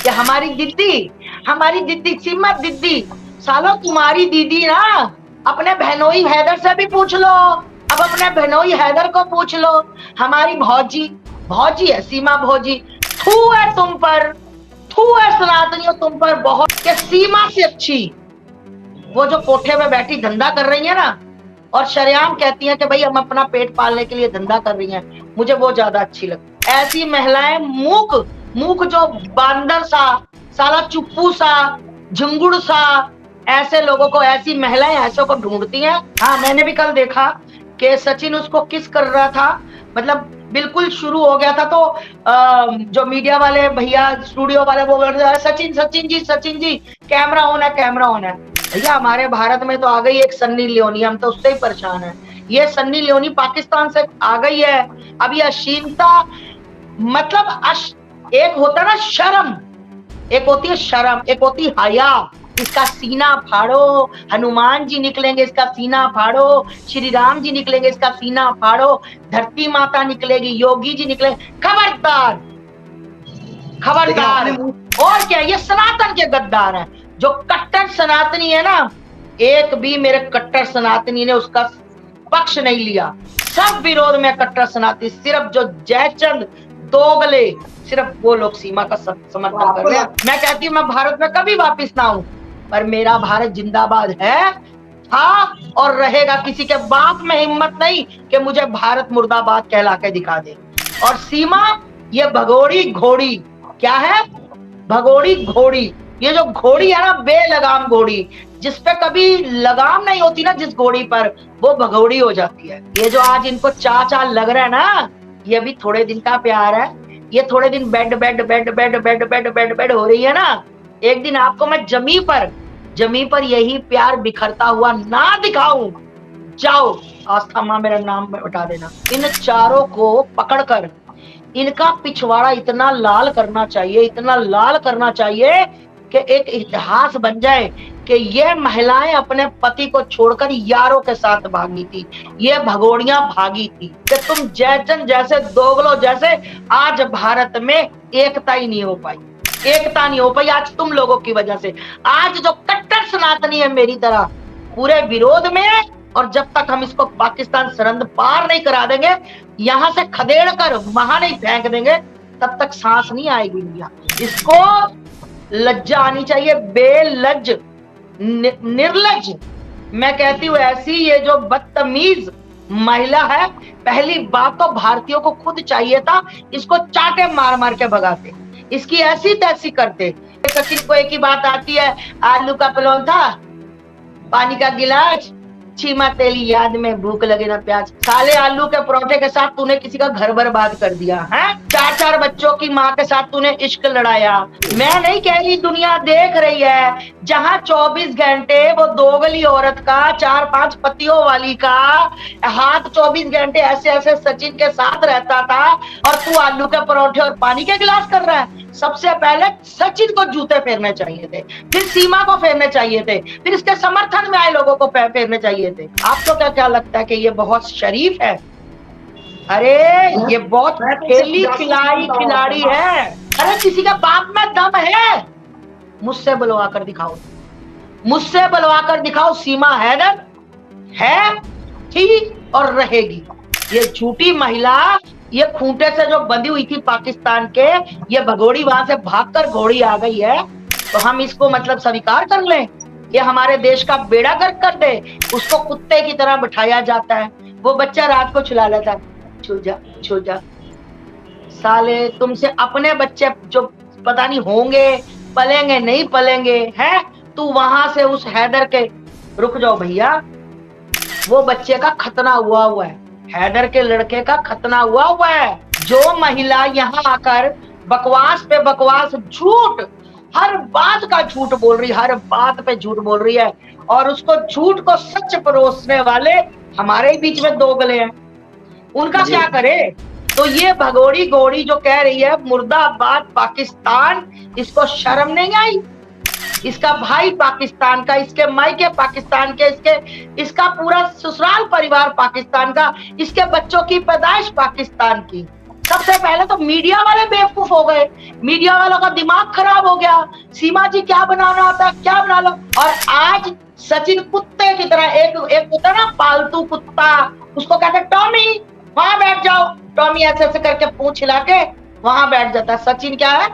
कि हमारी दीदी सीमा दीदी, सालो तुम्हारी दीदी ना अपने बहनोई हैदर से भी पूछ लो। अब अपने बहनोई हैदर को पूछ लो। हमारी भौजी, भौजी है सीमा भौजी, थू है तुम पर, थू है सनातनियों तुम पर बहुत, कि सीमा से अच्छी वो जो कोठे में बैठी धंधा कर रही है ना, और शरेआम कहती हैं कि भाई हम अपना पेट पालने के लिए धंधा कर रही हैं, मुझे वो ज्यादा अच्छी लगती। ऐसी महिलाएं मूक मूक जो बांदर सा, साला चुप्पू सा, झुंगुड़ सा, ऐसे लोगों को, ऐसी महिलाएं ऐसों को ढूंढती हैं। हाँ, मैंने भी कल देखा कि सचिन उसको किस कर रहा था, मतलब बिल्कुल शुरू हो गया था तो जो मीडिया वाले भैया, स्टूडियो वाले, वो बोल रहे हैं सचिन जी कैमरा ऑन है, कैमरा ऑन है। भैया हमारे भारत में तो आ गई एक सन्नी लियोनी, हम तो उससे ही परेशान है। ये सन्नी लियोनी पाकिस्तान से आ गई है। अब ये अश्लीलता, मतलब एक होता ना शर्म, एक होती है शर्म, एक होती है हया। इसका सीना फाड़ो, हनुमान जी निकलेंगे इसका सीना फाड़ो, श्री राम जी निकलेंगे इसका सीना फाड़ो, धरती माता निकलेगी, योगी जी निकलेंगे, खबरदार खबरदार। और क्या, ये सनातन के गद्दार हैं। जो कट्टर सनातनी है ना, एक भी मेरे कट्टर सनातनी ने उसका पक्ष नहीं लिया। सब विरोध में कट्टर सनातनी, सिर्फ जो जयचंद दोगले, सिर्फ वो लोग सीमा का समर्थन कर रहे हैं। मैं कहती हूँ मैं भारत में कभी वापिस ना आऊं, पर मेरा भारत जिंदाबाद है, था और रहेगा। किसी के बाप में हिम्मत नहीं कि मुझे भारत मुर्दाबाद कहला के दिखा दे। और सीमा ये भगोड़ी घोड़ी, क्या है भगोड़ी घोड़ी, ये जो घोड़ी है ना बेलगाम घोड़ी, जिसपे कभी लगाम नहीं होती ना, जिस घोड़ी पर, वो भगोड़ी हो जाती है। ये जो आज इनको चा लग रहा है ना, ये भी थोड़े दिन का प्यार है। ये थोड़े दिन bed bed bed bed bed bed bed bed हो रही है ना, एक दिन आपको मैं जमी पर यही प्यार बिखरता हुआ ना दिखाऊं। जाओ आस्था मां मेरा नाम उठा देना। इन चारों को पकड़कर इनका पिछवाड़ा इतना लाल करना चाहिए, इतना लाल करना चाहिए कि एक इतिहास बन जाए कि ये महिलाएं अपने पति को छोड़कर यारों के साथ भागी थी, ये भगोड़ियां भागी थी। कि तुम जयचंद जैसे दोगलों जैसे आज भारत में एकता ही नहीं हो पाई, एकता नहीं हो पाई आज तुम लोगों की वजह से। आज जो कट्टर सनातनी है मेरी तरह पूरे विरोध में, और जब तक हम इसको पाकिस्तान सरहद पार नहीं करा देंगे, यहां से खदेड़ कर वहां नहीं फेंक देंगे, तब तक सांस नहीं आएगी इंडिया। इसको लज्जा आनी चाहिए, बेलज्ज, निर्लज। मैं कहती हूँ ऐसी ये जो बदतमीज महिला है, पहली बात तो भारतीयों को खुद चाहिए था इसको चाटे मार मार के भगाते, इसकी ऐसी तैसी करते। सचिन को एक ही बात आती है, आलू का पलौंथा, पानी का गिलास, छीमा तेली याद में भूख लगे ना प्याज। साले आलू के परोठे के साथ तूने किसी का घर बर्बाद कर दिया है। 4 बच्चों की माँ के साथ तूने इश्क लड़ाया। मैं नहीं कह रही, दुनिया देख रही है, जहां 24 घंटे वो दोगली औरत का, 4-5 पतियों वाली का हाथ 24 घंटे ऐसे ऐसे सचिन के साथ रहता था, और तू आलू के परोठे और पानी के गिलास कर रहा है। सबसे पहले सचिन को जूते फेरने चाहिए थे, फिर सीमा को फेरने चाहिए थे, फिर इसके समर्थन में आए लोगों को फेरने चाहिए थे। आपको क्या लगता है कि ये बहुत शरीफ है? अरे ये बहुत खेली खिलाड़ी है। अरे किसी के बाप में दम है, मुझसे बुलवा कर दिखाओ, मुझसे बुलवा कर दिखाओ। सीमा हैदर है, थी और रहेगी। ये झूठी महिला, ये खूंटे से जो बंधी हुई थी पाकिस्तान के, ये भगोड़ी वहां से भागकर घोड़ी आ गई है, तो हम इसको मतलब स्वीकार कर लें? ये हमारे देश का बेड़ा गर्क कर दे। उसको कुत्ते की तरह बिठाया जाता है, वो बच्चा रात को छुला लेता है, छो जा। साले तुमसे अपने बच्चे जो पता नहीं होंगे, पलेंगे नहीं पलेंगे हैं, तू वहां से उस हैदर के, रुक जाओ भैया, वो बच्चे का खतना हुआ है, हैदर के लड़के का खतना हुआ है। जो महिला यहाँ आकर बकवास पे बकवास, झूठ, हर बात का झूठ बोल रही, हर बात पे झूठ बोल रही है, और उसको झूठ को सच परोसने वाले हमारे ही बीच में दोगले हैं, उनका क्या करे? तो ये भगोड़ी घोड़ी जो कह रही है मुर्दाबाद पाकिस्तान, इसको शर्म नहीं आई? इसका भाई पाकिस्तान का, इसके मायके पाकिस्तान के, इसका पूरा ससुराल परिवार पाकिस्तान का, इसके बच्चों की पैदाइश पाकिस्तान की, सबसे पहले तो मीडिया वाले बेवकूफ हो गए, मीडिया वालों का दिमाग खराब हो गया। सीमा जी क्या बनाना होता है, क्या बना लो। और आज सचिन कुत्ते की तरह, एक एक होता है ना पालतू कुत्ता, उसको कहते टॉमी वहां बैठ जाओ, टॉमी ऐसे ऐसे करके पूंछ हिला के वहां बैठ जाता है। सचिन क्या है,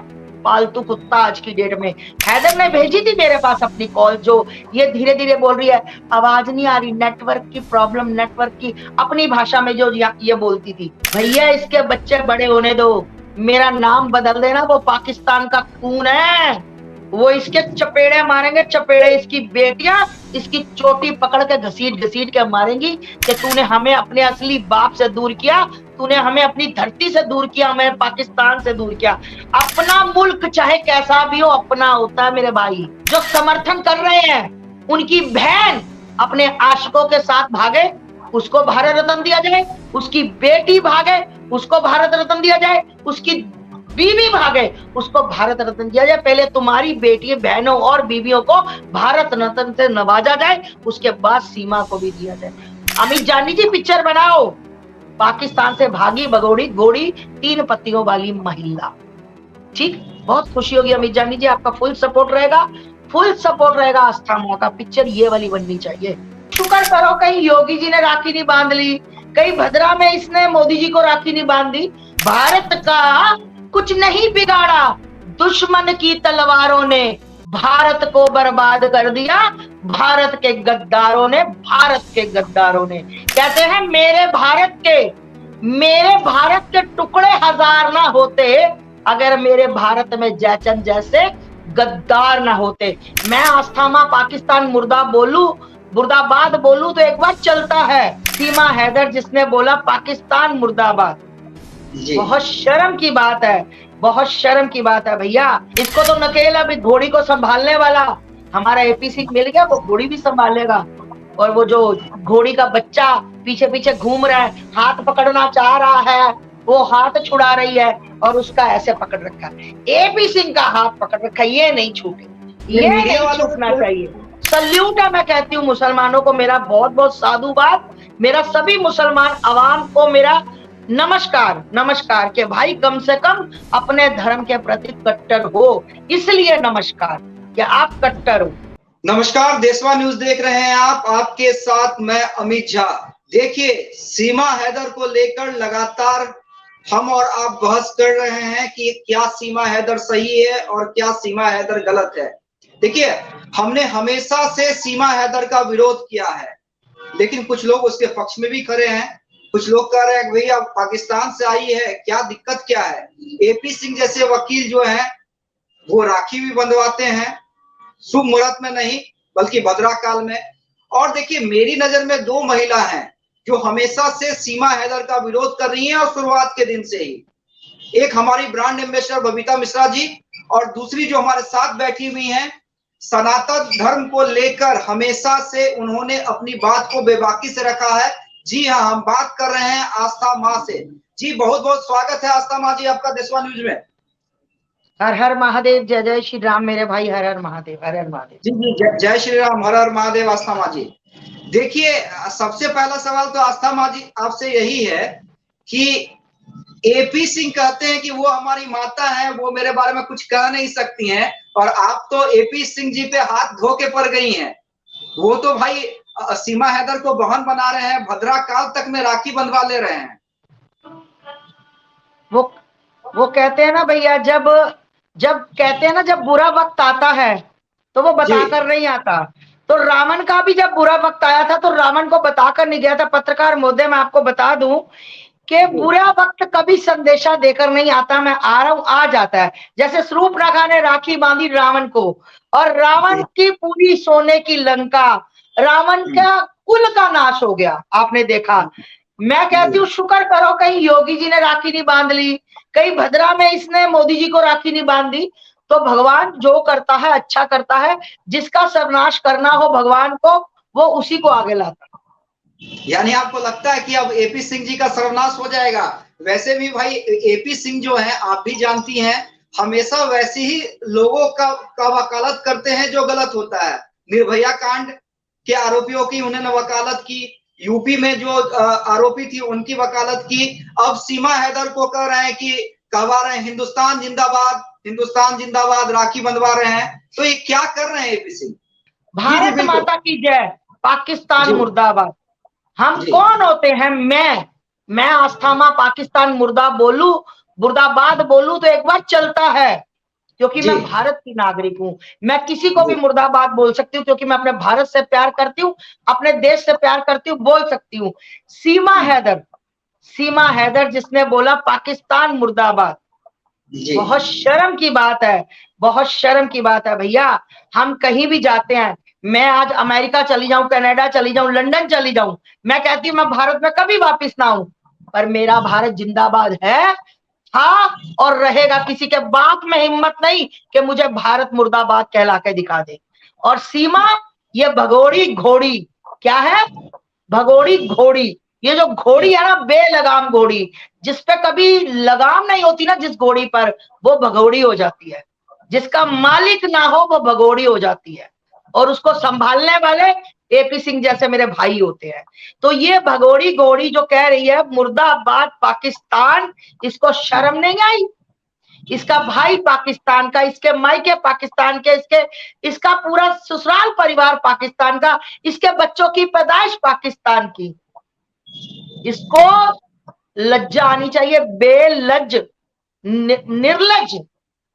पालतू कुत्ता आज की डेट में। हैदर ने भेजी थी मेरे पास अपनी कॉल, जो ये धीरे धीरे बोल रही है, आवाज नहीं आ रही, नेटवर्क की प्रॉब्लम, नेटवर्क की, अपनी भाषा में जो ये बोलती थी। भैया इसके बच्चे बड़े होने दो, मेरा नाम बदल देना, वो पाकिस्तान का खून है, वो इसके चपेड़े मारेंगे, चपेड़े। इसकी बेटियां इसकी चोटी पकड़ के घसीट घसीट के मारेंगी कि तूने हमें अपने असली बाप से दूर किया, तूने हमें अपनी धरती से दूर किया, हमें पाकिस्तान से दूर किया। अपना मुल्क चाहे कैसा भी हो अपना होता है मेरे भाई। जो समर्थन कर रहे हैं उनकी बहन अपने आशिकों के साथ भागे, उसको भारत रत्न दिया जाए, उसकी बेटी भागे, उसको भारत रत्न दिया जाए, उसकी बीवी भागे, उसको भारत रत्न दिया जाए। पहले तुम्हारी बेटी बहनों और बीवियों को भारत रत्न से नवाजा जाए, उसके बाद सीमा को भी दिया जाए। अमित जानी जी पिक्चर बनाओ, पाकिस्तान से भागी भगोड़ी घोड़ी 3 पत्तियों वाली महिला। ठीक, बहुत खुशी होगी अमित जानी जी, आपका फुल सपोर्ट रहेगा, फुल सपोर्ट रहेगा। आस्था माँ का पिक्चर ये वाली बननी चाहिए। शुक्र करो कहीं योगी जी ने राखी नहीं बांध ली, कहीं भद्रा में इसने मोदी जी को राखी नहीं बांध दी। भारत का कुछ नहीं बिगाड़ा, दुश्मन की तलवारों ने भारत को बर्बाद कर दिया, भारत के गद्दारों ने, भारत के गद्दारों ने। कहते हैं मेरे भारत के टुकड़े हजार ना होते अगर मेरे भारत में जयचंद जैसे गद्दार ना होते। मैं आस्था मां पाकिस्तान मुर्दाबाद बोलूं तो एक बार चलता है। सीमा हैदर जिसने बोला पाकिस्तान मुर्दाबाद, बहुत शर्म की बात है, बहुत शर्म की बात है भैया। इसको तो नकेल अभी घोड़ी को संभालने वाला हमारा एपी सिंह मिल गया, वो घोड़ी भी संभालेगा। और वो जो घोड़ी का बच्चा पीछे पीछे घूम रहा है, हाथ पकड़ना चाह रहा है, वो हाथ छुड़ा रही है और उसका ऐसे पकड़ रखा है, एपी सिंह का हाथ पकड़ रखा है, ये नहीं छूटे, ये नहीं छूटना चाहिए। सल्यूट है, मैं कहती हूँ मुसलमानों को मेरा बहुत बहुत साधुवाद, मेरा सभी मुसलमान अवाम को मेरा नमस्कार, नमस्कार के भाई कम से कम अपने धर्म के प्रति कट्टर हो, इसलिए नमस्कार कि आप कट्टर हो। नमस्कार, देशवा न्यूज देख रहे हैं आप, आपके साथ मैं अमित झा। देखिए, सीमा हैदर को लेकर लगातार हम और आप बहस कर रहे हैं कि क्या सीमा हैदर सही है और क्या सीमा हैदर गलत है। देखिए, हमने हमेशा से सीमा हैदर का विरोध किया है, लेकिन कुछ लोग उसके पक्ष में भी खड़े हैं। कुछ लोग कह रहे हैं कि भैया पाकिस्तान से आई है, क्या दिक्कत क्या है। एपी सिंह जैसे वकील जो हैं वो राखी भी बंधवाते हैं, शुभ मुहूर्त में नहीं बल्कि भद्रा काल में। और देखिए, मेरी नजर में 2 महिला हैं जो हमेशा से सीमा हैदर का विरोध कर रही हैं और शुरुआत के दिन से ही। एक हमारी ब्रांड एम्बेसडर बबीता मिश्रा जी, और दूसरी जो हमारे साथ बैठी हुई हैं, सनातन धर्म को लेकर हमेशा से उन्होंने अपनी बात को बेबाकी से रखा है। जी हाँ, हम बात कर रहे हैं आस्था माँ से। जी बहुत बहुत स्वागत है आस्था माँ जी आपका देशवा न्यूज में। हर हर महादेव, जय जय श्री राम मेरे भाई, हर हर महादेव, हर हर महादेव। जी जी, जय श्री राम, हर हर महादेव आस्था माँ जी। देखिए, सबसे पहला सवाल तो आस्था माँ जी आपसे यही है कि एपी सिंह कहते हैं कि वो हमारी माता है, वो मेरे बारे में कुछ कह नहीं सकती हैं, और आप तो एपी सिंह जी पे हाथ धो के पड़ गई हैं। वो तो भाई सीमा हैदर को बहन बना रहे हैं, भद्रा काल तक में राखी बंधवा ले रहे हैं। वो कहते हैं ना भैया, जब कहते हैं ना जब बुरा वक्त आता है तो वो बताकर नहीं आता। तो रावण का भी जब बुरा वक्त आया था तो रावण को बताकर नहीं गया था। पत्रकार महोदय, मैं आपको बता दूं कि बुरा वक्त कभी संदेशा देकर नहीं आता, मैं आ रहा हूं, आ जाता है। जैसे शूर्पणखा ने राखी बांधी रावण को, और रावण की पूरी सोने की लंका, रावण का कुल का नाश हो गया, आपने देखा। मैं कहती हूँ शुक्र करो कहीं योगी जी ने राखी नहीं बांध ली, कहीं भद्रा में इसने मोदी जी को राखी नहीं बांध दी। तो भगवान जो करता है अच्छा करता है, जिसका सर्वनाश करना हो भगवान को, वो उसी को आगे लाता है। यानी आपको लगता है कि अब एपी सिंह जी का सर्वनाश हो जाएगा? वैसे भी भाई एपी सिंह जो है, आप भी जानती हैं, हमेशा वैसे ही लोगों का वकालत करते हैं जो गलत होता है। निर्भया कांड के आरोपियों की उन्होंने वकालत की, यूपी में जो आरोपी थी उनकी वकालत की, अब सीमा हैदर को कह रहे हैं कि कहवा रहे हैं हिंदुस्तान जिंदाबाद, हिंदुस्तान जिंदाबाद, राखी बंधवा रहे हैं। तो ये क्या कर रहे हैं एपी सिंह? भारत माता की जय, पाकिस्तान मुर्दाबाद। हम जी। कौन होते हैं? मैं आस्थामा पाकिस्तान मुर्दाबाद बोलूं तो एक बार चलता है, क्योंकि मैं भारत की नागरिक हूं। मैं किसी को भी मुर्दाबाद बोल सकती हूँ, क्योंकि मैं अपने भारत से प्यार करती हूँ, अपने देश से प्यार करती हूँ, बोल सकती हूँ। सीमा हैदर जिसने बोला पाकिस्तान मुर्दाबाद, बहुत शर्म की बात है, बहुत शर्म की बात है भैया। हम कहीं भी जाते हैं, मैं आज अमेरिका चली जाऊं, कनाडा चली जाऊं, लंदन चली जाऊं, मैं कहती हूँ मैं भारत में कभी वापस ना आऊं, पर मेरा भारत जिंदाबाद है, था और रहेगा। किसी के बाप में हिम्मत नहीं कि मुझे भारत मुर्दाबाद कहला के दिखा दे। और सीमा, ये भगोड़ी घोड़ी, क्या है? भगोड़ी घोड़ी। ये जो घोड़ी है ना, बेलगाम घोड़ी, जिसपे कभी लगाम नहीं होती ना, जिस घोड़ी पर, वो भगोड़ी हो जाती है। जिसका मालिक ना हो वो भगोड़ी हो जाती है, और उसको संभालने वाले एपी सिंह जैसे मेरे भाई होते हैं। तो ये भगोड़ी घोड़ी जो कह रही है मुर्दाबाद पाकिस्तान, इसको शर्म नहीं आई? इसका भाई पाकिस्तान का, इसके मायके पाकिस्तान के, इसका पूरा ससुराल परिवार पाकिस्तान का, इसके बच्चों की पैदाइश पाकिस्तान की। इसको लज्जा आनी चाहिए, बेलज, निर्लज।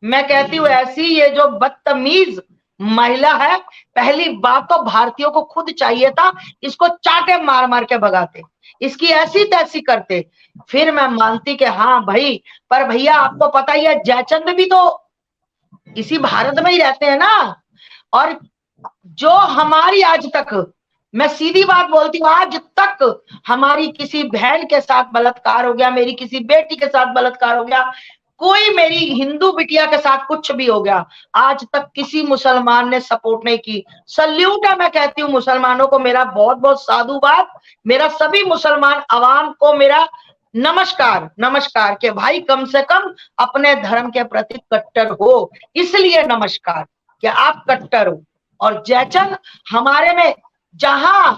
मैं कहती हूँ ऐसी ये जो बदतमीज महिला है, पहली बात तो भारतीयों को खुद चाहिए था इसको चाटे मार मार के भगाते, इसकी ऐसी तैसी करते, फिर मैं मानती कि हाँ भाई। पर भैया आपको पता ही है, जयचंद भी तो इसी भारत में ही रहते हैं ना। और जो हमारी आज तक, मैं सीधी बात बोलती हूँ, आज तक हमारी किसी बहन के साथ बलात्कार हो गया, मेरी किसी बेटी के साथ बलात्कार हो गया, कोई मेरी हिंदू बिटिया के साथ कुछ भी हो गया, आज तक किसी मुसलमान ने सपोर्ट नहीं की। सल्यूट है, मैं कहती हूँ मुसलमानों को मेरा बहुत बहुत साधुवाद, मेरा सभी मुसलमान अवाम को मेरा नमस्कार, नमस्कार के भाई कम से कम अपने धर्म के प्रति कट्टर हो, इसलिए नमस्कार कि आप कट्टर हो। और जयचंद हमारे में, जहां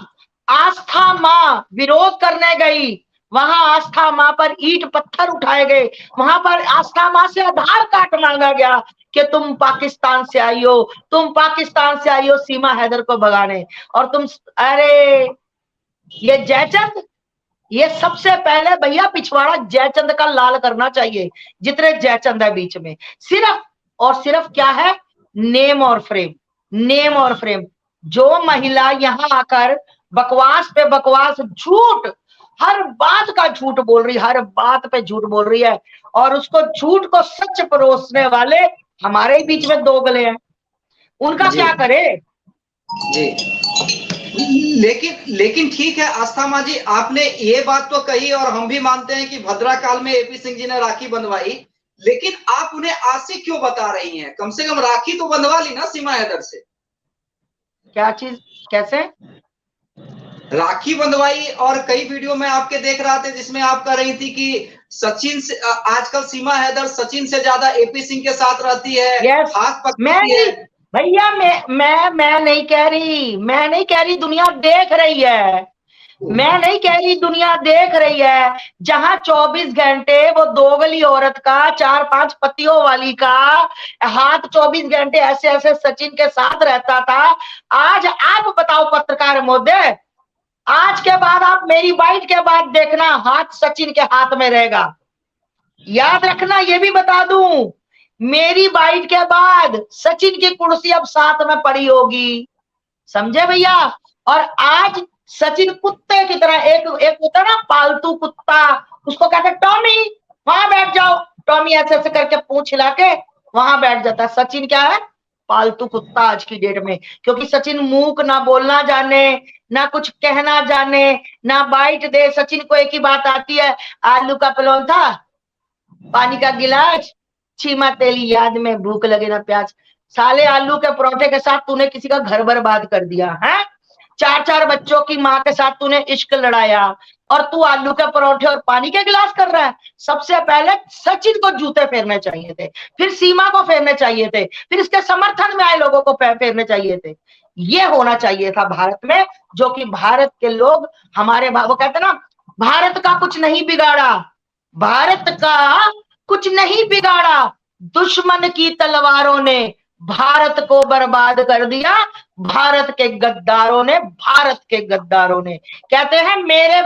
आस्था मां विरोध करने गई, वहां आस्था मां पर ईंट पत्थर उठाए गए, वहां पर आस्था मां से आधार कार्ड मांगा गया कि तुम पाकिस्तान से आई हो, तुम पाकिस्तान से आई हो सीमा हैदर को भगाने, और तुम, अरे ये जयचंद, ये सबसे पहले भैया पिछवाड़ा जयचंद का लाल करना चाहिए, जितने जयचंद है बीच में। सिर्फ और सिर्फ क्या है? नेम और फ्रेम, नेम और फ्रेम। जो महिला यहाँ आकर बकवास पे बकवास, झूठ, हर बात का झूठ बोल रही, हर बात पे झूठ बोल रही है, और उसको झूठ को सच परोसने वाले हमारे बीच में दो गले हैं, उनका क्या करे? जी, लेकिन ठीक है आस्था मां जी, आपने ये बात तो कही और हम भी मानते हैं कि भद्रा काल में एपी सिंह जी ने राखी बंधवाई, लेकिन आप उन्हें आशिक क्यों बता रही हैं? कम से कम राखी तो बंधवा ली ना सीमा हैदर से। क्या चीज, कैसे राखी बंधवाई? और कई वीडियो में आपके देख रहा था जिसमें आप कह रही थी कि सचिन से, आजकल सीमा हैदर सचिन से ज्यादा एपी सिंह के साथ रहती है, हाथ पकड़ती है। भैया मैं नहीं कह रही, मैं नहीं कह रही, दुनिया देख रही है, मैं नहीं कह रही, दुनिया देख रही है। जहां 24 घंटे वो दोगली औरत का, 4-5 पतियों वाली का हाथ 24 घंटे ऐसे ऐसे सचिन के साथ रहता था, आज आप बताओ पत्रकार महोदय, आज के बाद आप मेरी बाइट के बाद देखना हाथ सचिन के हाथ में रहेगा। याद रखना, ये भी बता दूं, मेरी बाइट के बाद सचिन की कुर्सी अब साथ में पड़ी होगी, समझे भैया? और आज सचिन कुत्ते की तरह, एक होता ना पालतू कुत्ता, उसको कहते टॉमी वहां बैठ जाओ, टॉमी ऐसे ऐसे करके पूंछ हिला के वहां बैठ जाता है। सचिन क्या है? पालतू कुत्ता आज की डेट में, क्योंकि सचिन मूक ना बोलना जाने, ना कुछ कहना जाने, ना बाइट दे। सचिन को एक ही बात आती है, आलू का पलौंथा, पानी का गिलास, छीमा तेली याद में, भूख लगे ना प्याज। साले आलू के परोठे के साथ तूने किसी का घर बर्बाद कर दिया है, 4-4 बच्चों की माँ के साथ तूने इश्क लड़ाया, और तू आलू के परोठे और पानी के गिलास कर रहा है। सबसे पहले सचिन को जूते फेरने चाहिए थे, फिर सीमा को फेरने चाहिए थे, फिर इसके समर्थन में आए लोगों को फेरने चाहिए थे। ये होना चाहिए था भारत में, जो कि भारत के लोग हमारे वो कहते ना, भारत का कुछ नहीं बिगाड़ा, भारत का कुछ नहीं बिगाड़ा, दुश्मन की तलवारों ने भारत को बर्बाद कर दिया, भारत के गद्दारों ने, भारत के गद्दारों ने। कहते हैं मेरे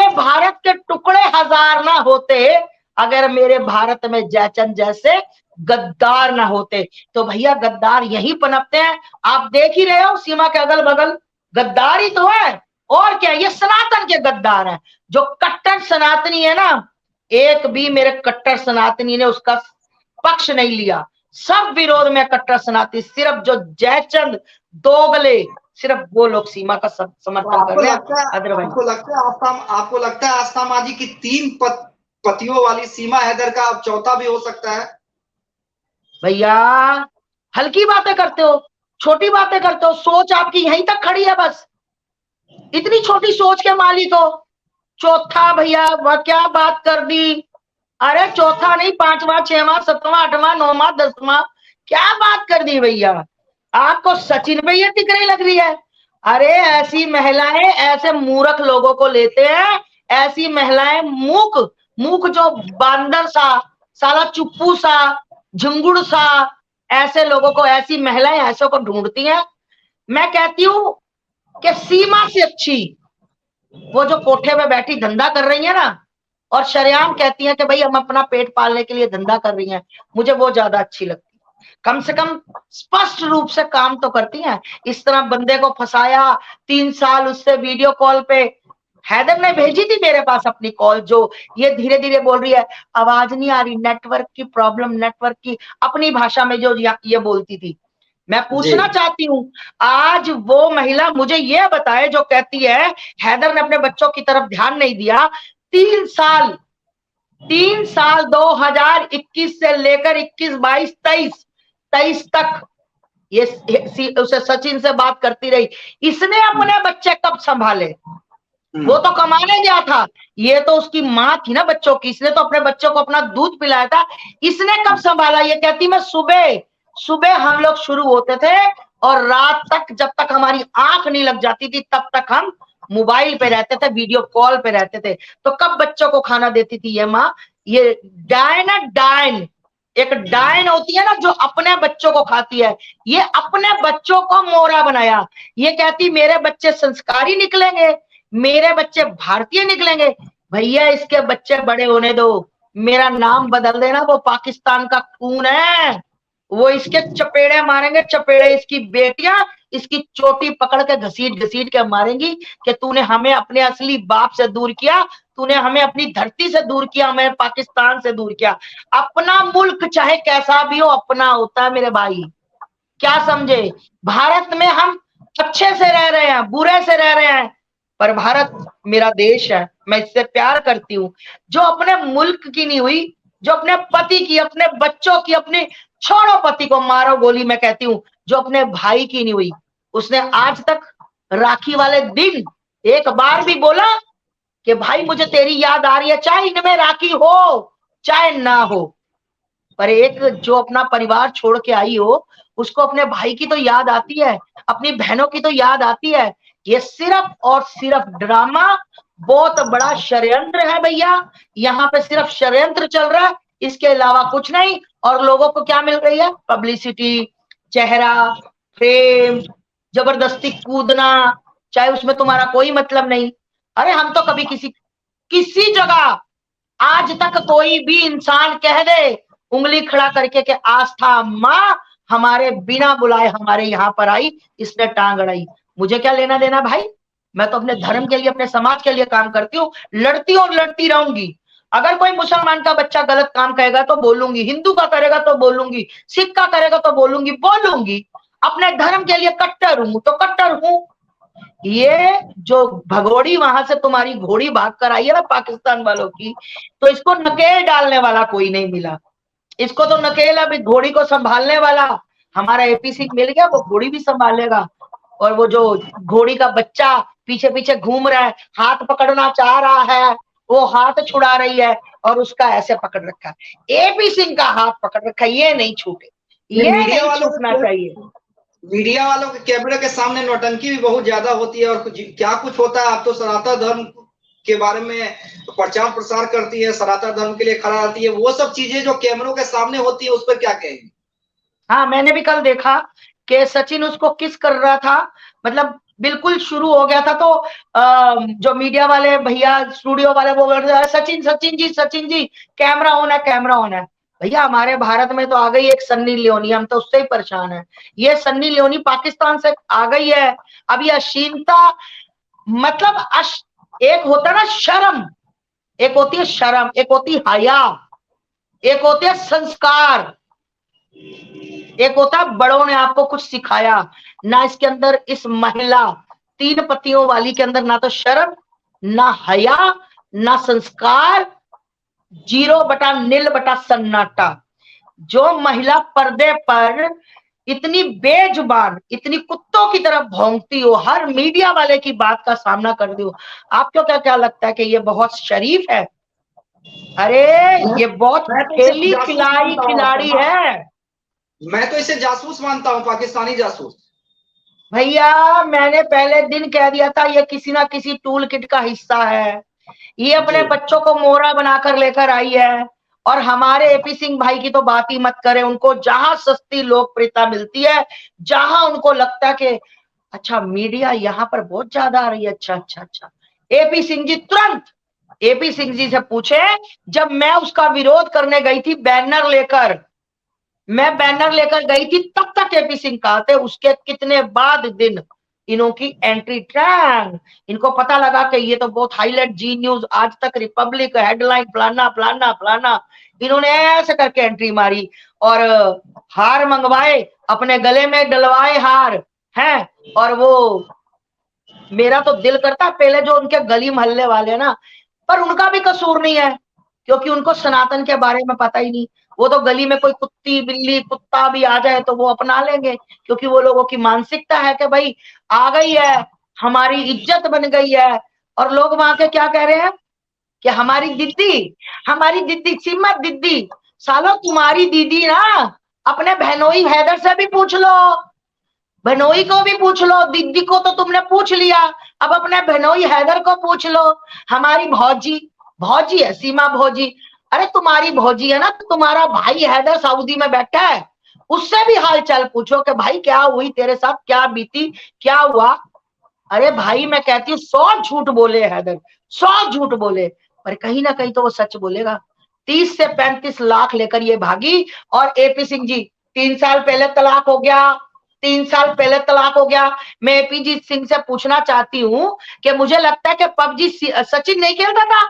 भारत के टुकड़े हजार ना होते अगर मेरे भारत में जयचंद जैसे गद्दार ना होते। तो भैया गद्दार यही पनपते हैं, आप देख ही रहे हो सीमा के अगल बगल गद्दार ही तो है, और क्या, ये सनातन के गद्दार हैं। जो कट्टर सनातनी है ना, एक भी मेरे कट्टर सनातनी ने उसका पक्ष नहीं लिया, सब विरोध में कट्टर सनातनी, सिर्फ जो जयचंद दोगले, सिर्फ वो लोग सीमा का समर्थन कर रहे हैं। अदरवाइज आपको लगता है आस्था माजी की 3 पतियों वाली सीमा हैदर का अब चौथा भी हो सकता है? भैया हल्की बातें करते हो, छोटी बातें करते हो, सोच आपकी यहीं तक खड़ी है, बस इतनी छोटी सोच के मालिक हो। चौथा भैया वह क्या बात कर दी, अरे चौथा नहीं, 5वां 6वां 7वां 8वां 9वां 10वां, क्या बात कर दी भैया। आपको सचिन पे ये टिकरी लग रही है? अरे ऐसी महिलाएं ऐसे मूर्ख लोगों को लेते हैं, ऐसी महिलाएं मूक जो बांदर सा, साला चुप्पू सा, झुंगुड़ सा, ऐसे लोगों को, ऐसी महिलाएं ऐसे को ढूंढती हैं। मैं कहती हूं कि सीमा से अच्छी वो जो कोठे में बैठी धंधा कर रही है ना, और शरेआम कहती हैं कि भाई हम अपना पेट पालने के लिए धंधा कर रही हैं, मुझे वो ज्यादा अच्छी लगती है। कम से कम स्पष्ट रूप से काम तो करती हैं। इस तरह बंदे को फंसाया, 3 साल उससे वीडियो कॉल पे, हैदर ने भेजी थी मेरे पास अपनी कॉल, जो ये धीरे धीरे बोल रही है, आवाज नहीं आ रही, नेटवर्क की प्रॉब्लम, नेटवर्क की, अपनी भाषा में जो ये बोलती थी। मैं पूछना चाहती हूँ, आज वो महिला मुझे ये बताए जो कहती है हैदर ने अपने बच्चों की तरफ ध्यान नहीं दिया। 3 साल 2021 से लेकर 21 22 23 तक ये उसे सचिन से बात करती रही। इसने अपने बच्चे कब संभाले? वो तो कमाने गया था, ये तो उसकी माँ थी ना बच्चों की, इसने तो अपने बच्चों को अपना दूध पिलाया था, इसने कब संभाला? ये कहती मैं सुबह हम लोग शुरू होते थे और रात तक, जब तक हमारी आंख नहीं लग जाती थी तब तक हम मोबाइल पे रहते थे, वीडियो कॉल पे रहते थे। तो कब बच्चों को खाना देती थी ये माँ? ये डायन एक डायन होती है ना, जो अपने बच्चों को खाती है, ये अपने बच्चों को मोरा बनाया। ये कहती मेरे बच्चे संस्कारी निकलेंगे, मेरे बच्चे भारतीय निकलेंगे। भैया इसके बच्चे बड़े होने दो, मेरा नाम बदल देना, वो पाकिस्तान का खून है, वो इसके चपेड़े मारेंगे, चपेड़े, इसकी बेटियां इसकी चोटी पकड़ के घसीट के मारेंगी कि तूने हमें अपने असली बाप से दूर किया, तूने हमें अपनी धरती से दूर किया, हमें पाकिस्तान से दूर किया। अपना मुल्क चाहे कैसा भी हो अपना होता है मेरे भाई, क्या समझे? भारत में हम अच्छे से रह रहे हैं, बुरे से रह रहे हैं, पर भारत मेरा देश है, मैं इससे प्यार करती हूँ। जो अपने मुल्क की नहीं हुई, जो अपने पति की, अपने बच्चों की, अपने, छोड़ो पति को मारो गोली, मैं कहती हूँ जो अपने भाई की नहीं हुई, उसने आज तक राखी वाले दिन एक बार भी बोला कि भाई मुझे तेरी याद आ रही है, चाहे इनमें राखी हो चाहे ना हो। पर एक जो अपना परिवार छोड़ के आई हो, उसको अपने भाई की तो याद आती है, अपनी बहनों की तो याद आती है। ये सिर्फ और सिर्फ ड्रामा, बहुत बड़ा षड्यंत्र है भैया, यहाँ पे सिर्फ षड्यंत्र चल रहा है, इसके अलावा कुछ नहीं। और लोगों को क्या मिल रही है? पब्लिसिटी, चेहरा, फेम, जबरदस्ती कूदना, चाहे उसमें तुम्हारा कोई मतलब नहीं। अरे हम तो कभी किसी जगह आज तक कोई भी इंसान कह दे उंगली खड़ा करके कि आस्था माँ हमारे बिना बुलाए हमारे यहाँ पर आई, इसने टांग अड़ाई, मुझे क्या लेना देना भाई? मैं तो अपने धर्म के लिए, अपने समाज के लिए काम करती हूँ, लड़ती और लड़ती रहूंगी। अगर कोई मुसलमान का बच्चा गलत काम करेगा तो बोलूंगी, हिंदू का करेगा तो बोलूंगी, सिख का करेगा तो बोलूंगी। अपने धर्म के लिए कट्टर हूं तो कट्टर हूं। ये जो भगोड़ी वहां से तुम्हारी घोड़ी भाग कर आई है ना पाकिस्तान वालों की, तो इसको नकेल डालने वाला कोई नहीं मिला। इसको तो नकेल, अभी घोड़ी को संभालने वाला हमारा एपीसी मिल गया, वो घोड़ी भी संभालेगा। और वो जो घोड़ी का बच्चा पीछे पीछे घूम रहा है, हाथ पकड़ना चाह रहा है, वो हाथ छुड़ा रही है और उसका ऐसे पकड़ रखा है, एपी सिंह का हाथ पकड़ रखा है, ये नहीं छूटे, ये नहीं छूटना चाहिए। मीडिया वालों के कैमरे के सामने नौटंकी भी बहुत ज्यादा होती है, और क्या कुछ होता है। आप तो सनातन धर्म के बारे में प्रचार प्रसार करती है, सनातन धर्म के लिए खड़ा रहती है, वो सब चीजें जो कैमरों के सामने होती है उस पर क्या कहेंगे? हाँ, मैंने भी कल देखा कि सचिन उसको किस कर रहा था, मतलब बिल्कुल शुरू हो गया था तो जो मीडिया वाले भैया, स्टूडियो वाले, वो बोल रहे हैं सचिन सचिन जी कैमरा ऑन है, कैमरा ऑन है। भैया हमारे भारत में तो आ गई एक सन्नी लियोनी, हम तो उससे ही परेशान है। ये सन्नी लियोनी पाकिस्तान से आ गई है। अब ये अश्लीलता, मतलब एक होता है ना शर्म, एक होती है शर्म, एक होती है हया, एक होते है संस्कार, एक होता है बड़ों ने आपको कुछ सिखाया। ना इसके अंदर इस महिला 3 पतियों वाली के अंदर ना तो शर्म, ना हया, ना संस्कार, 0/0 जो महिला पर्दे पर इतनी बेजुबान, इतनी कुत्तों की तरह भौंकती हो, हर मीडिया वाले की बात का सामना कर दी हो, आपको क्या क्या लगता है कि ये बहुत शरीफ है? अरे ये बहुत मैं तो इसे खेली जासूस खिलाई मानता खिलाड़ी हूँ, है। मैं तो इसे जासूस मानता हूँ, पाकिस्तानी जासूस। भैया मैंने पहले दिन कह दिया था ये किसी ना किसी टूल किट का हिस्सा है। ये अपने जी। बच्चों को मोहरा बनाकर लेकर आई है। और हमारे एपी सिंह भाई की तो बात ही मत करें, उनको जहां सस्ती लोकप्रियता मिलती है, जहां उनको लगता है कि अच्छा मीडिया यहाँ पर बहुत ज्यादा आ रही है, अच्छा अच्छा अच्छा, एपी सिंह जी तुरंत, एपी सिंह जी से पूछे, जब मैं उसका विरोध करने गई थी बैनर लेकर, मैं बैनर लेकर गई थी, तब तक एपी सिंह कहा थे, उसके कितने बाद दिन इनों की एंट्री ट्रैंग, इनको पता लगा कि ये तो बहुत हाईलाइट, जी न्यूज, आज तक, रिपब्लिक, हेडलाइन, फलाना फलाना फलाना, इन्होंने ऐसे करके एंट्री मारी और हार मंगवाए, अपने गले में डलवाए हार हैं। और वो मेरा तो दिल करता पहले जो उनके गली मोहल्ले वाले ना, पर उनका भी कसूर नहीं है, क्योंकि उनको सनातन के बारे में पता ही नहीं। वो तो गली में कोई कुत्ती बिल्ली कुत्ता भी आ जाए तो वो अपना लेंगे, क्योंकि वो लोगों की मानसिकता है कि भाई आ गई है, हमारी इज्जत बन गई है। और लोग वहां के क्या कह रहे हैं कि हमारी दीदी सीमा दीदी, सालो तुम्हारी दीदी ना अपने बहनोई हैदर से भी पूछ लो, बहनोई को भी पूछ लो, दीदी को तो तुमने पूछ लिया, अब अपने बहनोई हैदर को पूछ लो। हमारी भौजी, भौजी है सीमा भौजी, अरे तुम्हारी भौजी है ना, तो तुम्हारा भाई हैदर सऊदी में बैठा है, उससे भी हाल चाल पूछो कि भाई क्या हुई तेरे साथ, क्या बीती, क्या हुआ। अरे भाई मैं कहती हूँ 100 झूठ बोले हैदर, 100 झूठ बोले, पर कहीं ना कहीं तो वो सच बोलेगा। 30 से 35 लाख लेकर ये भागी। और एपी सिंह जी 3 साल पहले तलाक हो गया, 3 साल पहले तलाक हो गया। मैं एपी सिंह से पूछना चाहती हूँ कि मुझे लगता है कि पबजी सचिन नहीं खेलता था,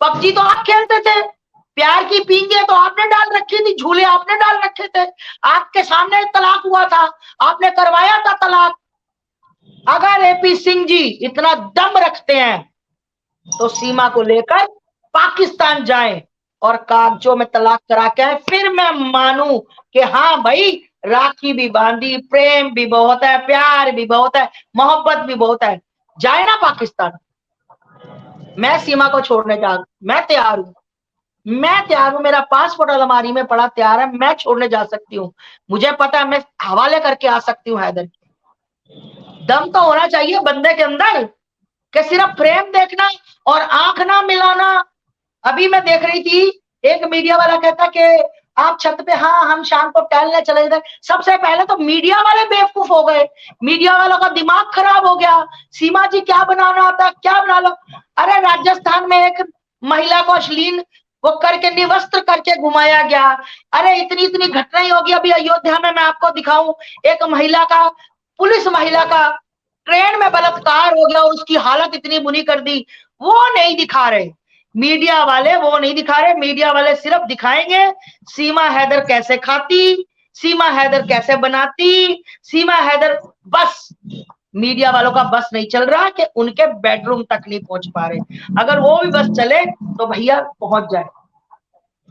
पबजी तो आप खेलते थे, प्यार की पींगे तो आपने डाल रखी थी, झूले आपने डाल रखे थे, आपके सामने तलाक हुआ था, आपने करवाया था तलाक। अगर एपी सिंह जी इतना दम रखते हैं तो सीमा को लेकर पाकिस्तान जाएं और कागजों में तलाक करा के आए, फिर मैं मानूं कि हाँ भाई राखी भी बांधी, प्रेम भी बहुत है, प्यार भी बहुत है, मोहब्बत भी बहुत है, जाए ना पाकिस्तान। मैं सीमा को छोड़ने जा, मैं तैयार हूं, मैं तैयार हूं, मेरा पासपोर्ट अलमारी में पड़ा तैयार है, मैं छोड़ने जा सकती हूँ। मुझे पता है मैं हवाले करके आ सकती हूँ हैदर। दम तो होना चाहिए बंदे के अंदर कि सिर्फ प्रेम देखना और आंख ना मिलाना। अभी मैं देख रही थी, एक मीडिया वाला कहता कि आप छत पे, हाँ हम शाम को टहलने चले गए। सबसे पहले तो मीडिया वाले बेवकूफ हो गए, मीडिया वालों का दिमाग खराब हो गया। सीमा जी क्या बनाना आता, क्या बना लो। अरे राजस्थान में एक महिला को अश्लील वो करके निवस्त्र करके घुमाया गया। अरे इतनी इतनी घटनाएं होगी। अभी अयोध्या में मैं आपको दिखाऊं, एक महिला का, पुलिस महिला का ट्रेन में बलात्कार हो गया और उसकी हालत इतनी बुरी कर दी। वो नहीं दिखा रहे मीडिया वाले, वो नहीं दिखा रहे। मीडिया वाले सिर्फ दिखाएंगे सीमा हैदर कैसे खाती, सीमा हैदर कैसे बनाती, सीमा हैदर, बस मीडिया वालों का बस नहीं चल रहा कि उनके बेडरूम तक नहीं पहुंच पा रहे। अगर वो भी बस चले तो भैया पहुंच जाए।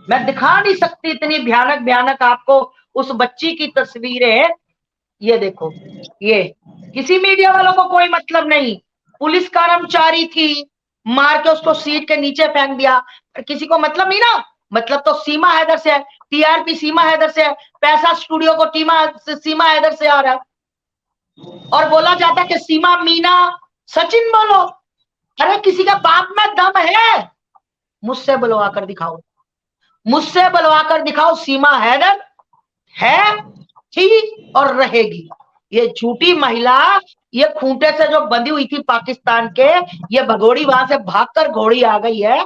मैं दिखा नहीं सकती इतनी भयानक भयानक आपको उस बच्ची की तस्वीरें। ये देखो, ये किसी मीडिया वालों को कोई मतलब नहीं, पुलिस कर्मचारी थी, मार के उसको सीट के नीचे फेंक दिया, किसी को मतलब नहीं ना। मतलब तो सीमा हैदर से है, टीआरपी सीमा हैदर से है, पैसा स्टूडियो को सीमा हैदर से आ रहा है। और बोला जाता कि सीमा मीना सचिन बोलो। अरे किसी का बाप में दम है, मुझसे बुलवा कर दिखाओ, मुझसे बुलवा कर दिखाओ। सीमा हैदर है, थी और रहेगी। ये झूठी महिला, ये खूंटे से जो बंधी हुई थी पाकिस्तान के, ये भगोड़ी वहां से भागकर घोड़ी आ गई है,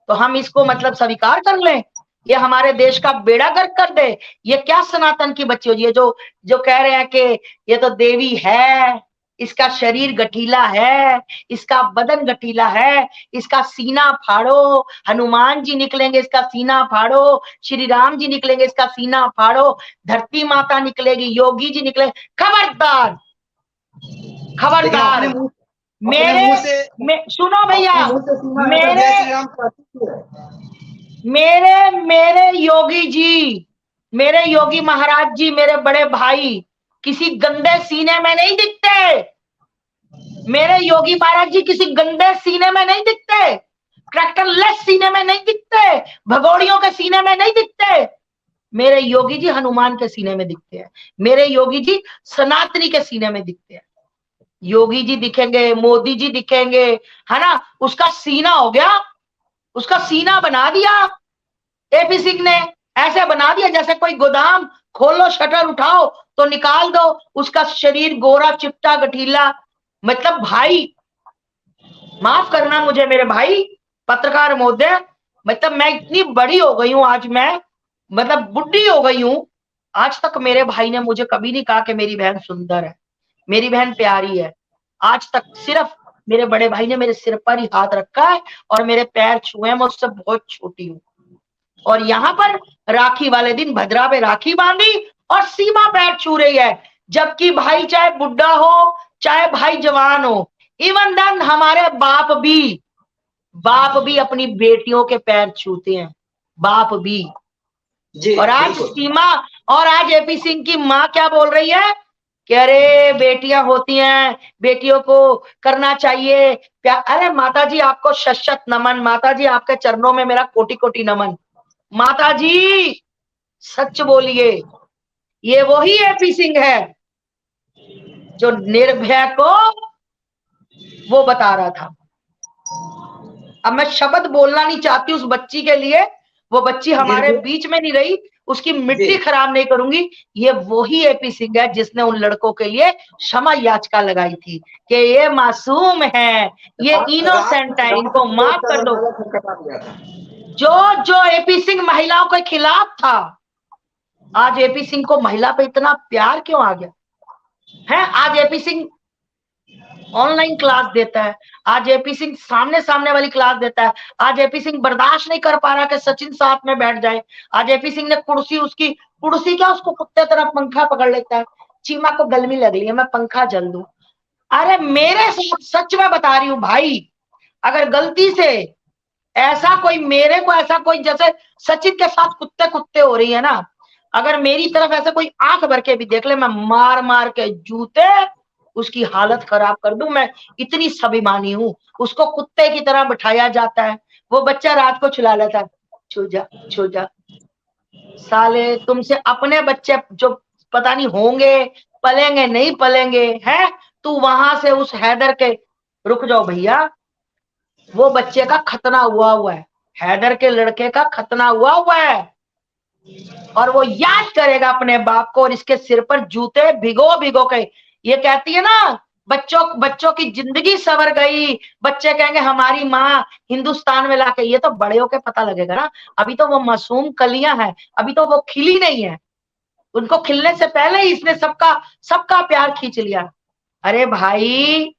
तो हम इसको मतलब स्वीकार कर लें? ये हमारे देश का बेड़ा गर्क कर दे? ये क्या सनातन की बच्ची हो? ये जो जो कह रहे हैं कि ये तो देवी है, इसका शरीर गठीला है, इसका बदन गठीला है, इसका सीना फाड़ो, हनुमान जी निकलेंगे इसका सीना फाड़ो, श्री राम जी निकलेंगे इसका सीना फाड़ो, धरती माता निकलेगी, योगी जी निकले। खबरदार, लेकिन खबरदार। अपने मुंह से सुनो भैया, अपने मुंह से सीमा हैदर मेरे जय श्री राम कहती है। मेरे मेरे योगी जी, मेरे योगी महाराज जी, मेरे बड़े भाई किसी गंदे सीने में नहीं दिखते। मेरे योगी महाराज जी किसी गंदे सीने में नहीं दिखते, ट्रैक्टरलेस सीने में नहीं दिखते, भगोड़ियों के सीने में नहीं दिखते। मेरे योगी जी हनुमान के सीने में दिखते हैं, मेरे योगी जी सनातनी के सीने में दिखते हैं। योगी जी दिखेंगे, मोदी जी दिखेंगे, है ना? उसका सीना हो गया, उसका सीना बना दिया एपी सिंह ने, ऐसे बना दिया जैसे कोई गोदाम खोलो, शटर उठाओ तो निकाल दो उसका शरीर गोरा चिट्टा गठीला। मतलब भाई, माफ करना मुझे मेरे भाई पत्रकार महोदय, मतलब मैं इतनी बड़ी हो गई हूं आज, मैं मतलब बुढ़ी हो गई हूं। आज तक मेरे भाई ने मुझे कभी नहीं कहा कि मेरी बहन सुंदर है, मेरी बहन प्यारी है। आज तक सिर्फ मेरे बड़े भाई ने मेरे सिर पर ही हाथ रखा है और मेरे पैर छुए, मैं उससे बहुत छोटी हूँ। और यहाँ पर राखी वाले दिन भद्रा पे राखी बांधी और सीमा पैर छू रही है, जबकि भाई चाहे बुढ़ा हो चाहे भाई जवान हो, इवन देन हमारे बाप भी अपनी बेटियों के पैर छूते हैं, बाप भी। जी और आज बिल्कुल। सीमा और आज एपी सिंह की माँ क्या बोल रही है कि अरे बेटियां होती हैं, बेटियों को करना चाहिए प्यार। अरे माता जी आपको शत नमन, माता जी आपके चरणों में मेरा कोटि कोटि नमन। माता जी सच बोलिए, ये वही एपी सिंह है जो निर्भया को वो बता रहा था। अब मैं शब्द बोलना नहीं चाहती उस बच्ची के लिए, वो बच्ची हमारे बीच में नहीं रही, उसकी मिट्टी खराब नहीं करूंगी। ये वही एपी सिंह है जिसने उन लड़कों के लिए क्षमा याचिका लगाई थी कि ये मासूम है, ये इनोसेंट है, इनको माफ कर दो। जो जो एपी सिंह महिलाओं के खिलाफ था, आज एपी सिंह को महिला पे इतना प्यार क्यों आ गया है? आज एपी सिंह ऑनलाइन क्लास देता है, आज एपी सिंह सामने सामने वाली क्लास देता है, आज एपी सिंह बर्दाश्त नहीं कर पा रहा कि सचिन साथ में बैठ जाए। आज एपी सिंह ने कुर्सी, उसकी कुर्सी क्या, उसको कुत्ते तरह पंखा पकड़ लेता है। चीमा को गर्मी लग रही है, मैं पंखा जल दूं। अरे मेरे साथ सच में बता रही हूँ भाई, अगर गलती से ऐसा कोई मेरे को, ऐसा कोई जैसे सचिन के साथ कुत्ते कुत्ते हो रही है ना, अगर मेरी तरफ ऐसा कोई आंख भर के भी देख ले, मैं मार मार के जूते उसकी हालत खराब कर दूं। मैं इतनी स्वाभिमानी हूं। उसको कुत्ते की तरह बिठाया जाता है, वो बच्चा रात को छुला लेता है, छू जा छू जा। साले तुमसे अपने बच्चे जो पता नहीं होंगे, पलेंगे नहीं पलेंगे हैं, तू वहां से उस हैदर के, रुक जाओ भैया, वो बच्चे का खतना हुआ है, हैदर के लड़के का खतना हुआ है, और वो याद करेगा अपने बाप को और इसके सिर पर जूते भिगो भिगो के। ये कहती है ना, बच्चों की जिंदगी सवर गई, बच्चे कहेंगे हमारी माँ हिंदुस्तान में लाके। ये तो बड़े होके पता लगेगा ना, अभी तो वो मासूम कलियां हैं, अभी तो वो खिली नहीं है। उनको खिलने से पहले ही इसने सबका सबका प्यार खींच लिया। अरे भाई,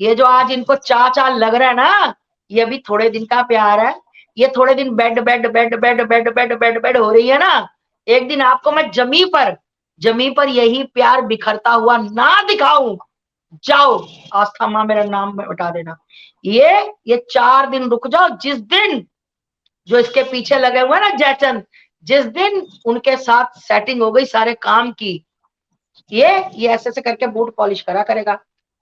ये जो आज इनको चा लग रहा है ना, ये भी थोड़े दिन का प्यार है। ये थोड़े दिन bed bed bed bed bed bed bed bed हो रही है ना, एक दिन आपको मैं जमी पर यही प्यार बिखरता हुआ ना दिखाऊं। जाओ आस्था माँ मेरा नाम बता देना। ये 4 दिन रुक जाओ, जिस दिन जो इसके पीछे लगे हुए ना जयचंद, जिस दिन उनके साथ सेटिंग हो गई सारे काम की, ये ऐसे ऐसे करके बूट पॉलिश करा करेगा।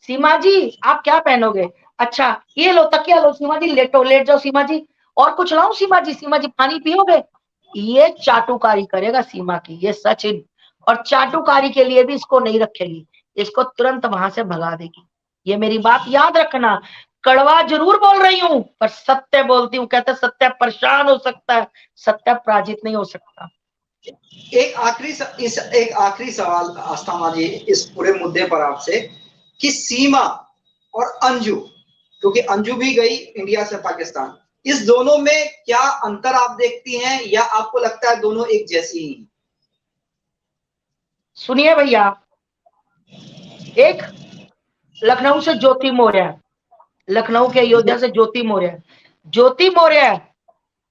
सीमा जी आप क्या पहनोगे? अच्छा ये लो तकिया लो सीमा जी, लेटो, लेट जाओ सीमा जी। और कुछ लाऊं सीमा जी? सीमा जी पानी पियोगे? ये चाटुकारी करेगा सीमा की, ये सचिन। और चाटुकारी के लिए भी इसको नहीं रखेगी, इसको तुरंत वहां से भगा देगी। ये मेरी बात याद रखना। कड़वा जरूर बोल रही हूं पर सत्य बोलती हूँ। कहते सत्य परेशान हो सकता है, सत्य पराजित नहीं हो सकता। एक आखिरी सवाल आस्थामा जी इस पूरे मुद्दे पर आपसे, कि सीमा और अंजू, क्योंकि अंजू भी गई इंडिया से पाकिस्तान, इस दोनों में क्या अंतर आप देखती हैं या आपको लगता है दोनों एक जैसी ही? सुनिए भैया, एक लखनऊ से ज्योति मौर्य, लखनऊ के अयोध्या से ज्योति मौर्य, ज्योति मौर्य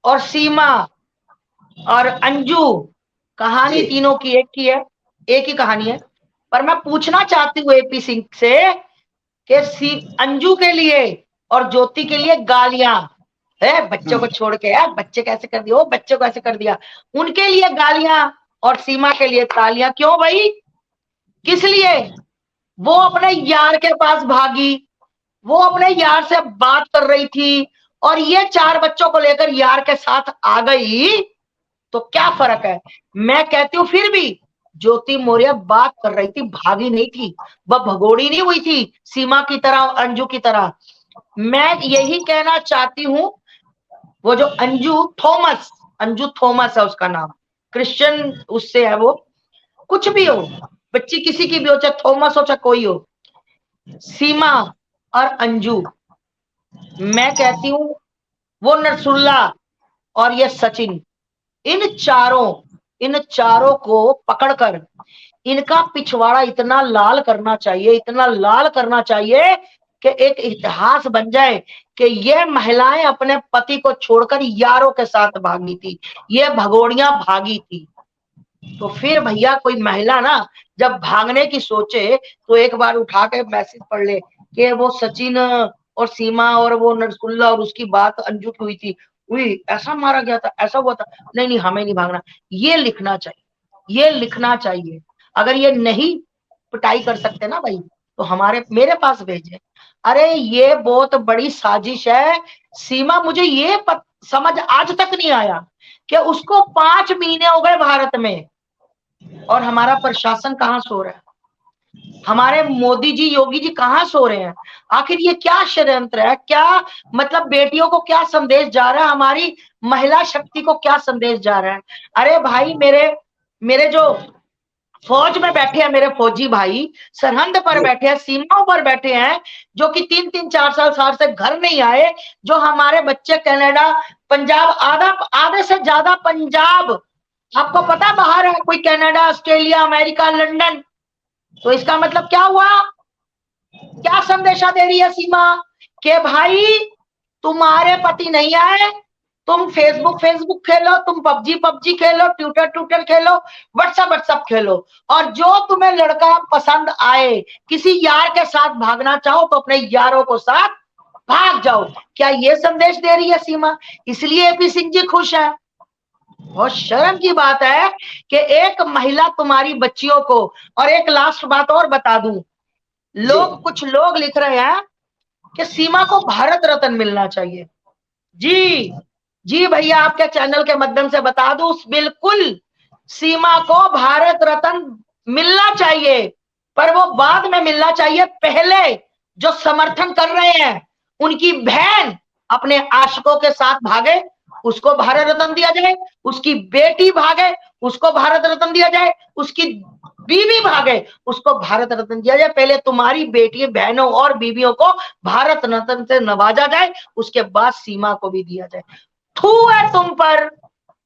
और सीमा और अंजू, कहानी तीनों की एक ही है, एक ही कहानी है। पर मैं पूछना चाहती हूँ एपी सिंह से कि अंजू के लिए और ज्योति के लिए गालियां है, बच्चों को छोड़ के यार, बच्चे कैसे कर दिया, वो बच्चों को ऐसे कर दिया, उनके लिए गालियां और सीमा के लिए तालियां। क्यों भाई, किस लिए? वो अपने यार के पास भागी, वो अपने यार से बात कर रही थी और ये 4 बच्चों को लेकर यार के साथ आ गई, तो क्या फर्क है? मैं कहती हूँ फिर भी ज्योति मौर्य बात कर रही थी, भागी नहीं थी, वह भगोड़ी नहीं हुई थी सीमा की तरह, अंजू की तरह। मैं यही कहना चाहती हूँ, वो जो अंजू थॉमस है उसका नाम, क्रिश्चियन उससे है, वो कुछ भी हो, बच्ची किसी की भी हो, चाहे थॉमस हो चाहे कोई हो, सीमा और अंजू, मैं कहती हूँ वो नरसुल्ला और ये सचिन, इन चारों को पकड़कर इनका पिछवाड़ा इतना लाल करना चाहिए, इतना लाल करना चाहिए कि एक इतिहास बन जाए कि ये महिलाएं अपने पति को छोड़कर यारों के साथ भागी थी, ये भगोड़ियां भागी थी। तो फिर भैया कोई महिला ना जब भागने की सोचे तो एक बार उठा के मैसेज पढ़ ले कि वो सचिन और सीमा और वो नरसुल्ला और उसकी बात अंजू की हुई थी, हुई ऐसा मारा गया था, ऐसा हुआ था, नहीं नहीं हमें नहीं भागना, ये लिखना चाहिए, ये लिखना चाहिए। अगर ये नहीं पिटाई कर सकते ना भाई, तो मेरे पास भेजे। अरे ये बहुत बड़ी साजिश है सीमा, मुझे ये समझ आज तक नहीं आया कि उसको 5 महीने हो गए भारत में और हमारा प्रशासन कहाँ सो रहा है, हमारे मोदी जी योगी जी कहाँ सो रहे हैं? आखिर ये क्या षड्यंत्र है? क्या मतलब बेटियों को क्या संदेश जा रहा है, हमारी महिला शक्ति को क्या संदेश जा रहा है? अरे भाई मेरे जो फौज में बैठे हैं, मेरे फौजी भाई सरहद पर बैठे हैं, सीमाओं पर बैठे हैं, जो कि 3-3 4 साल से घर नहीं आए, जो हमारे बच्चे कनाडा, पंजाब, आधे से ज्यादा पंजाब, आपको पता बाहर है, कोई कनाडा, ऑस्ट्रेलिया, अमेरिका, लंदन। तो इसका मतलब क्या हुआ? क्या संदेशा दे रही है सीमा के भाई तुम्हारे पति नहीं आए, तुम फेसबुक खेलो, तुम पबजी खेलो, ट्विटर खेलो, व्हाट्सएप खेलो, और जो तुम्हें लड़का पसंद आए, किसी यार के साथ भागना चाहो तो अपने यारों को साथ भाग जाओ। क्या ये संदेश दे रही है सीमा? इसलिए एपी सिंह जी खुश है। बहुत शर्म की बात है कि एक महिला तुम्हारी बच्चियों को, और एक लास्ट बात और बता दूं, कुछ लोग लिख रहे हैं कि सीमा को भारत रत्न मिलना चाहिए। जी भैया, आपके चैनल के माध्यम से बता दूं, बिल्कुल सीमा को भारत रत्न मिलना चाहिए, पर वो बाद में मिलना चाहिए, पहले जो समर्थन कर रहे हैं उनकी बहन अपने आशिकों के साथ भागे, उसको भारत रत्न दिया जाए, उसकी बेटी भागे, उसको भारत रत्न दिया जाए, उसकी बीवी भागे, उसको भारत रत्न दिया जाए। पहले तुम्हारी बेटी, बहनों और बीवियों को भारत रत्न से नवाजा जाए, उसके बाद सीमा को भी दिया जाए। थू है तुम पर,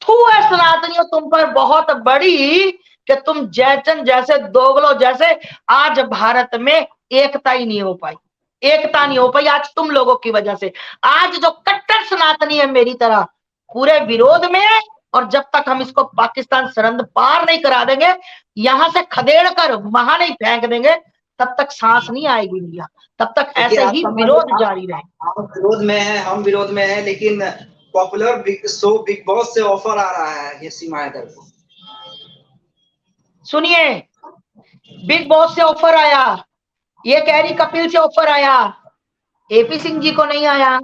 थू है सनातनियों तुम पर बहुत बड़ी, कि तुम जयचंद जैसे दोगलों जैसे आज भारत में एकता ही नहीं हो पाई, एकता नहीं हो पाई आज तुम लोगों की वजह से। आज जो कट्टर सनातनी है मेरी तरह पूरे विरोध में है, और जब तक हम इसको पाकिस्तान सरहद पार नहीं करा देंगे, यहां से खदेड़ कर वहां नहीं फेंक देंगे, तब तक सांस नहीं आएगी इंडिया, तब तक ऐसे ही विरोध जारी रहेगा। आप विरोध में है, हम विरोध में है, लेकिन पॉपुलर शो बिग बॉस से ऑफर आ रहा है ये सीमा हैदर को। सुनिए, बिग बॉस से ऑफर आया, ये कह रही कपिल से ऑफर आया, एपी सिंह जी को नहीं आया,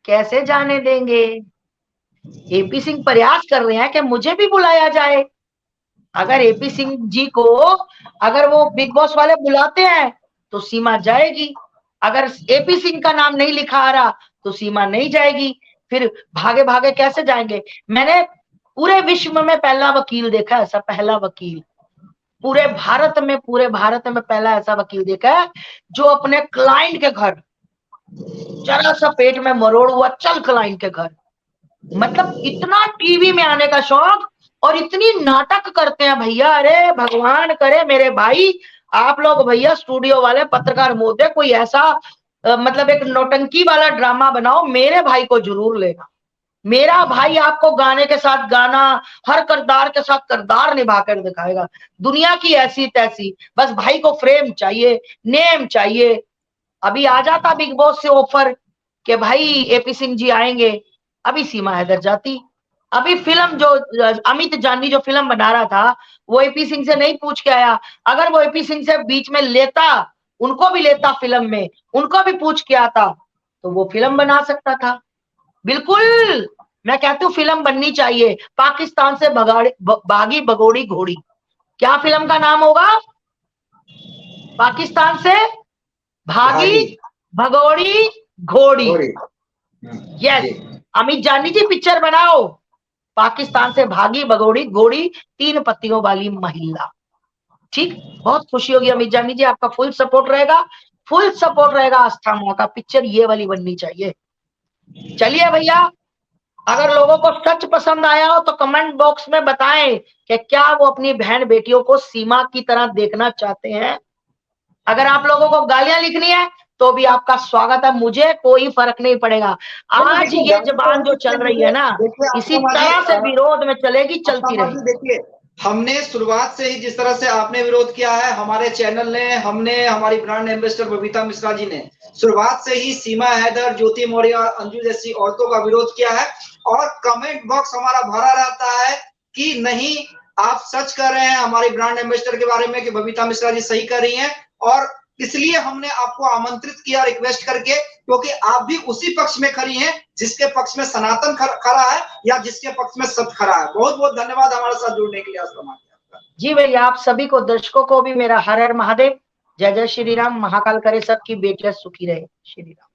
कैसे जाने देंगे? एपी सिंह प्रयास कर रहे हैं कि मुझे भी बुलाया जाए, अगर एपी सिंह जी को अगर वो बिग बॉस वाले बुलाते हैं तो सीमा जाएगी, अगर एपी सिंह का नाम नहीं लिखा आ रहा तो सीमा नहीं जाएगी। फिर भागे भागे कैसे जाएंगे? मैंने पूरे विश्व में पहला वकील देखा, ऐसा पहला वकील पूरे भारत में पहला ऐसा वकील देखा है जो अपने क्लाइंट के घर जरा सा पेट में मरोड़ हुआ चल क्लाइंट के घर, मतलब इतना टीवी में आने का शौक और इतनी नाटक करते हैं भैया। अरे भगवान करे मेरे भाई, आप लोग भैया स्टूडियो वाले पत्रकार महोदय कोई ऐसा मतलब एक नौटंकी वाला ड्रामा बनाओ, मेरे भाई को जरूर लेना। मेरा भाई आपको गाने के साथ गाना, हर किरदार के साथ किरदार निभा कर दिखाएगा, दुनिया की ऐसी तैसी। बस भाई को फ्रेम चाहिए, नेम चाहिए। अभी आ जाता बिग बॉस से ऑफर कि भाई एपी सिंह जी आएंगे, अभी सीमा हैदर जाती। अभी फिल्म जो अमित जानी जो फिल्म बना रहा था वो एपी सिंह से नहीं पूछ के आया। अगर वो एपी सिंह से बीच में लेता, उनको भी लेता फिल्म में, उनको भी पूछ के आता तो वो फिल्म बना सकता था। बिल्कुल, मैं कहती हूँ फिल्म बननी चाहिए, पाकिस्तान से भागी भगोड़ी घोड़ी। क्या फिल्म का नाम होगा? पाकिस्तान से भागी भगोड़ी घोड़ी। यस, अमित जानी जी पिक्चर बनाओ, पाकिस्तान से भागी भगोड़ी घोड़ी, 3 पत्तियों वाली महिला। ठीक, बहुत खुशी होगी अमित जानी जी, आपका फुल सपोर्ट रहेगा, फुल सपोर्ट रहेगा। आस्था माँ का पिक्चर ये वाली बननी चाहिए। चलिए भैया, अगर लोगों को सच पसंद आया हो तो कमेंट बॉक्स में बताएं कि क्या वो अपनी बहन बेटियों को सीमा की तरह देखना चाहते हैं। अगर आप लोगों को गालियां लिखनी है तो भी आपका स्वागत है, मुझे कोई फर्क नहीं पड़ेगा। आज ये जबान जो चल रही है ना, इसी तरह से विरोध में चलेगी, चलती रहेगी। देखिए, हमने शुरुआत से ही जिस तरह से आपने विरोध किया है, हमारे चैनल ने, हमने, हमारी ब्रांड एम्बेसडर बबीता मिश्रा जी ने शुरुआत से ही सीमा हैदर, ज्योति मौर्य और अंजू जैसी औरतों का विरोध किया है। और कमेंट बॉक्स हमारा भरा रहता है कि नहीं आप सच कर रहे हैं हमारी ब्रांड एम्बेसडर के बारे में कि बबीता मिश्रा जी सही कर रही हैं। और इसलिए हमने आपको आमंत्रित किया रिक्वेस्ट करके, क्योंकि आप भी उसी पक्ष में खड़ी हैं जिसके पक्ष में सनातन खड़ा है या जिसके पक्ष में सत्य खड़ा है। बहुत बहुत धन्यवाद हमारे साथ जुड़ने के लिए। जी भैया, आप सभी को, दर्शकों को भी मेरा हर हर महादेव, जय जय श्री राम। महाकाल करे सबकी बेटियां सुखी रहे। श्री राम।